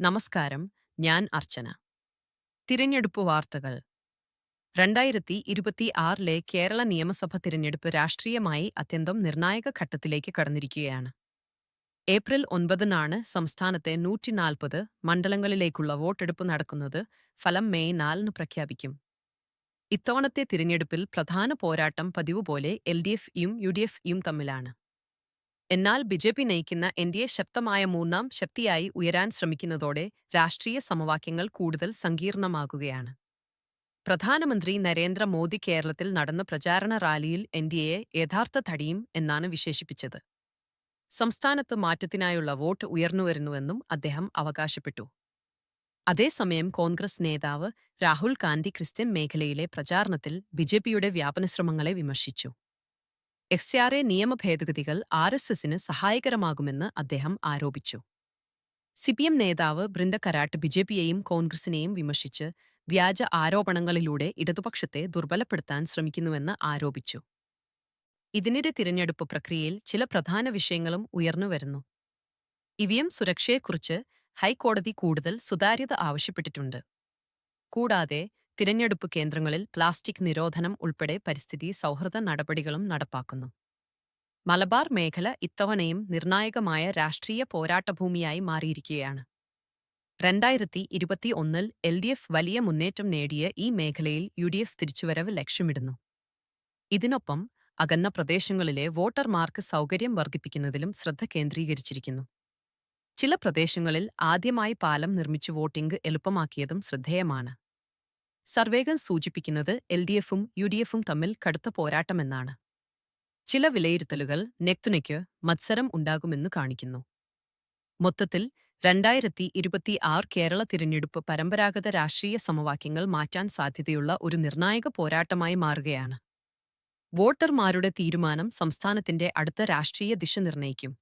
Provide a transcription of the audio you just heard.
നമസ്കാരം, ഞാൻ അർച്ചന. തിരഞ്ഞെടുപ്പ് വാർത്തകൾ. 2026 കേരള നിയമസഭ തിരഞ്ഞെടുപ്പ് രാഷ്ട്രീയമായി അത്യന്തം നിർണായക ഘട്ടത്തിലേക്ക് കടന്നിരിക്കുകയാണ്. ഏപ്രിൽ 9-നാണ് സംസ്ഥാനത്തെ 140 മണ്ഡലങ്ങളിലേക്കുള്ള വോട്ടെടുപ്പ് നടക്കുന്നത്. ഫലം മെയ് 4-ന് പ്രഖ്യാപിക്കും. ഇത്തവണത്തെ തിരഞ്ഞെടുപ്പിൽ പ്രധാന പോരാട്ടം പതിവുപോലെ LDF-യും UDF-യും തമ്മിലാണ്. എന്നാൽ ബിജെപി നയിക്കുന്ന NDA ശക്തമായ മൂന്നാം ശക്തിയായി ഉയരാൻ ശ്രമിക്കുന്നതോടെ രാഷ്ട്രീയ സമവാക്യങ്ങൾ കൂടുതൽ സങ്കീർണമാകുകയാണ്. പ്രധാനമന്ത്രി നരേന്ദ്രമോദി കേരളത്തിൽ നടന്ന പ്രചാരണ റാലിയിൽ NDAയെ യഥാർത്ഥ തടിയും എന്നാണ് വിശേഷിപ്പിച്ചത്. സംസ്ഥാനത്ത് മാറ്റത്തിനായുള്ള വോട്ട് ഉയർന്നുവരുന്നുവെന്നും അദ്ദേഹം അവകാശപ്പെട്ടു. അതേസമയം കോൺഗ്രസ് നേതാവ് രാഹുൽ ഗാന്ധി ക്രിസ്ത്യൻ മേഖലയിലെ പ്രചാരണത്തിൽ ബിജെപിയുടെ വ്യാപനശ്രമങ്ങളെ വിമർശിച്ചു. XRA നിയമ ഭേദഗതികൾ RSSന് സഹായകരമാകുമെന്ന് അദ്ദേഹം ആരോപിച്ചു. CPM നേതാവ് ബൃന്ദ കരാട്ട് ബിജെപിയെയും കോൺഗ്രസിനെയും വിമർശിച്ച് വ്യാജ ആരോപണങ്ങളിലൂടെ ഇടതുപക്ഷത്തെ ദുർബലപ്പെടുത്താൻ ശ്രമിക്കുന്നുവെന്ന് ആരോപിച്ചു. ഇതിനിടെ തിരഞ്ഞെടുപ്പ് പ്രക്രിയയിൽ ചില പ്രധാന വിഷയങ്ങളും ഉയർന്നുവരുന്നു. EVM സുരക്ഷയെക്കുറിച്ച് ഹൈക്കോടതി കൂടുതൽ സുതാര്യത ആവശ്യപ്പെട്ടിട്ടുണ്ട്. കൂടാതെ തിരഞ്ഞെടുപ്പ് കേന്ദ്രങ്ങളിൽ പ്ലാസ്റ്റിക് നിരോധനം ഉൾപ്പെടെ പരിസ്ഥിതി സൗഹൃദ നടപടികളും നടപ്പാക്കുന്നു. മലബാർ മേഖല ഇത്തവണയും നിർണായകമായ രാഷ്ട്രീയ പോരാട്ടഭൂമിയായി മാറിയിരിക്കുകയാണ്. 2021-ൽ LDF വലിയ മുന്നേറ്റം നേടിയ ഈ മേഖലയിൽ UDF തിരിച്ചുവരവ് ലക്ഷ്യമിടുന്നു. ഇതിനൊപ്പം അകന്ന പ്രദേശങ്ങളിലെ വോട്ടർമാർക്ക് സൗകര്യം വർദ്ധിപ്പിക്കുന്നതിലും ശ്രദ്ധ കേന്ദ്രീകരിച്ചിരിക്കുന്നു. ചില പ്രദേശങ്ങളിൽ ആദ്യമായി പാലം നിർമ്മിച്ച് വോട്ടിംഗ് എളുപ്പമാക്കിയതും ശ്രദ്ധേയമാണ്. സർവേകൾ സൂചിപ്പിക്കുന്നത് LDF-ഉം UDF-ഉം തമ്മിൽ കടുത്ത പോരാട്ടമെന്നാണ്. ചില വിലയിരുത്തലുകൾ നെക്തുനയ്ക്ക് മത്സരം ഉണ്ടാകുമെന്ന് കാണിക്കുന്നു. മൊത്തത്തിൽ 2026 കേരള തിരഞ്ഞെടുപ്പ് പരമ്പരാഗത രാഷ്ട്രീയ സമവാക്യങ്ങൾ മാറ്റാൻ സാധ്യതയുള്ള ഒരു നിർണായക പോരാട്ടമായി മാറുകയാണ്. വോട്ടർമാരുടെ തീരുമാനം സംസ്ഥാനത്തിന്റെ അടുത്ത രാഷ്ട്രീയ ദിശ നിർണ്ണയിക്കും.